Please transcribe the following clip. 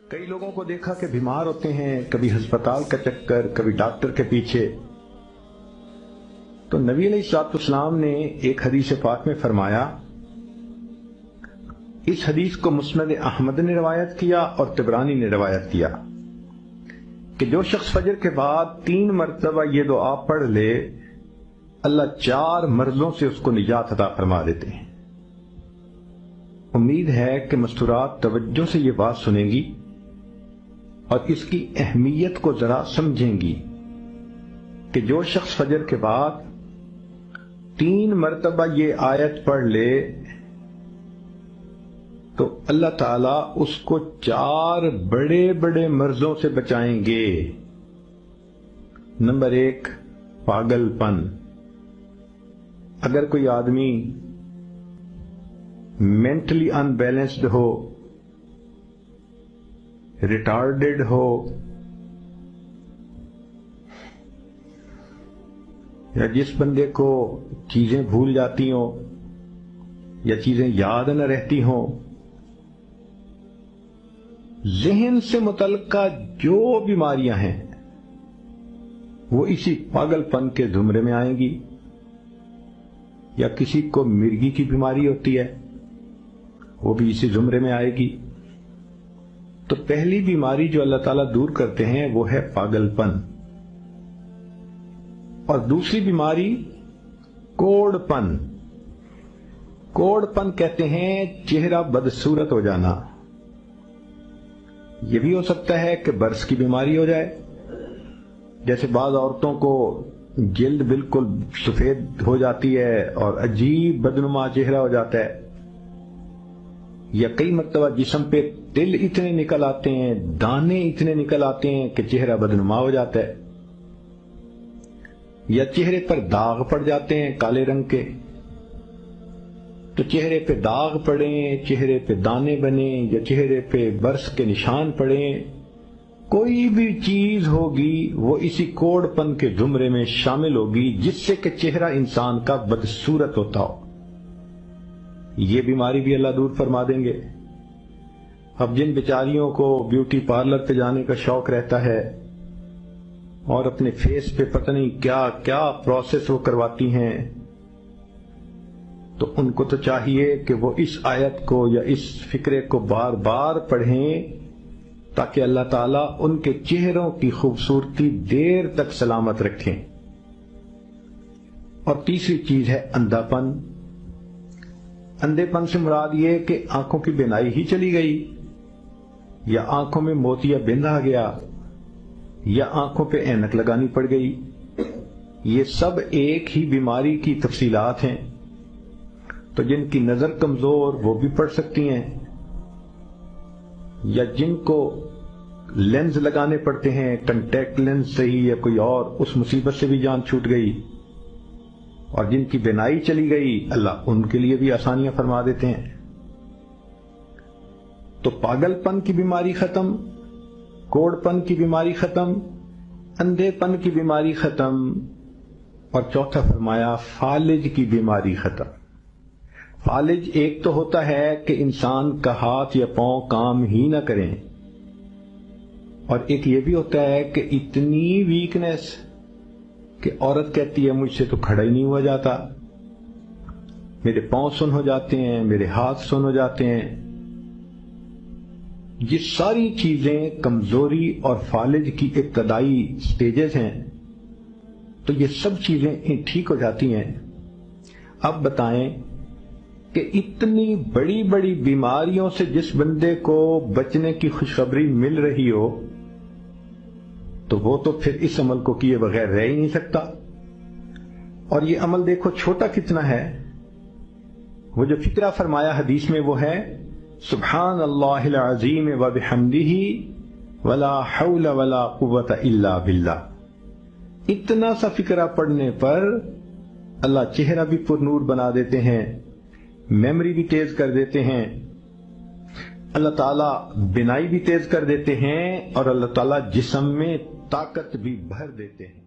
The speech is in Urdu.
کئی لوگوں کو دیکھا کہ بیمار ہوتے ہیں، کبھی ہسپتال کا چکر، کبھی ڈاکٹر کے پیچھے. تو نبی علیہ الصلوۃ والسلام نے ایک حدیث پاک میں فرمایا، اس حدیث کو مسند احمد نے روایت کیا اور طبرانی نے روایت کیا، کہ جو شخص فجر کے بعد 3 مرتبہ یہ دعا پڑھ لے، اللہ 4 مرضوں سے اس کو نجات عطا فرما دیتے ہیں. امید ہے کہ مستورات توجہ سے یہ بات سنیں گی اور اس کی اہمیت کو ذرا سمجھیں گی کہ جو شخص فجر کے بعد 3 مرتبہ یہ آیت پڑھ لے تو اللہ تعالیٰ اس کو 4 بڑے بڑے مرضوں سے بچائیں گے. نمبر 1، پاگل پن. اگر کوئی آدمی مینٹلی ان بیلنسڈ ہو، ریٹارڈڈ ہو، یا جس بندے کو چیزیں بھول جاتی ہوں یا چیزیں یاد نہ رہتی ہوں، ذہن سے متعلقہ جو بیماریاں ہیں وہ اسی پاگل پن کے زمرے میں آئیں گی. یا کسی کو مرگی کی بیماری ہوتی ہے، وہ بھی اسی زمرے میں آئے گی. تو پہلی بیماری جو اللہ تعالیٰ دور کرتے ہیں وہ ہے پاگل پن. اور دوسری بیماری کوڑ پن. کوڑ پن کہتے ہیں چہرہ بدصورت ہو جانا. یہ بھی ہو سکتا ہے کہ برس کی بیماری ہو جائے، جیسے بعض عورتوں کو جلد بالکل سفید ہو جاتی ہے اور عجیب بدنما چہرہ ہو جاتا ہے، یا کئی مرتبہ جسم پہ تل اتنے نکل آتے ہیں، دانے اتنے نکل آتے ہیں کہ چہرہ بدنما ہو جاتا ہے، یا چہرے پر داغ پڑ جاتے ہیں کالے رنگ کے. تو چہرے پہ داغ پڑیں، چہرے پہ دانے بنیں، یا چہرے پہ برس کے نشان پڑیں، کوئی بھی چیز ہوگی وہ اسی کوڑ پن کے زمرے میں شامل ہوگی جس سے کہ چہرہ انسان کا بدصورت ہوتا ہو. یہ بیماری بھی اللہ دور فرما دیں گے. اب جن بیچاریوں کو بیوٹی پارلر پہ جانے کا شوق رہتا ہے اور اپنے فیس پہ پتہ نہیں کیا کیا پروسیس وہ کرواتی ہیں، تو ان کو تو چاہیے کہ وہ اس آیت کو یا اس فکرے کو بار بار پڑھیں تاکہ اللہ تعالیٰ ان کے چہروں کی خوبصورتی دیر تک سلامت رکھیں. اور تیسری چیز ہے اندھا پن. اندھے پن سے مراد یہ کہ آنکھوں کی بینائی ہی چلی گئی، یا آنکھوں میں موتیا بند آ گیا، یا آنکھوں پہ اینک لگانی پڑ گئی. یہ سب ایک ہی بیماری کی تفصیلات ہیں. تو جن کی نظر کمزور وہ بھی پڑھ سکتی ہیں، یا جن کو لینز لگانے پڑتے ہیں، کنٹیکٹ لینز صحیح یا کوئی اور، اس مصیبت سے بھی جان چھوٹ گئی. اور جن کی بینائی چلی گئی اللہ ان کے لیے بھی آسانیاں فرما دیتے ہیں. تو پاگل پن کی بیماری ختم، کوڑ پن کی بیماری ختم، اندھے پن کی بیماری ختم، اور چوتھا فرمایا فالج کی بیماری ختم. فالج ایک تو ہوتا ہے کہ انسان کا ہاتھ یا پاؤں کام ہی نہ کریں، اور ایک یہ بھی ہوتا ہے کہ اتنی ویکنس کہ عورت کہتی ہے مجھ سے تو کھڑا ہی نہیں ہوا جاتا، میرے پاؤں سن ہو جاتے ہیں، میرے ہاتھ سن ہو جاتے ہیں. یہ ساری چیزیں کمزوری اور فالج کی ابتدائی سٹیجز ہیں. تو یہ سب چیزیں ٹھیک ہو جاتی ہیں. اب بتائیں کہ اتنی بڑی بڑی بیماریوں سے جس بندے کو بچنے کی خوشخبری مل رہی ہو تو وہ تو پھر اس عمل کو کیے بغیر رہ ہی نہیں سکتا. اور یہ عمل دیکھو چھوٹا کتنا ہے. وہ جو فکرہ فرمایا حدیث میں وہ ہے سبحان اللہ العظیم وبحمدہ ولا حول ولا قوت الا باللہ. اتنا سا فکرہ پڑھنے پر اللہ چہرہ بھی پر نور بنا دیتے ہیں، میموری بھی تیز کر دیتے ہیں، اللہ تعالیٰ بینائی بھی تیز کر دیتے ہیں، اور اللہ تعالیٰ جسم میں طاقت بھی بھر دیتے ہیں.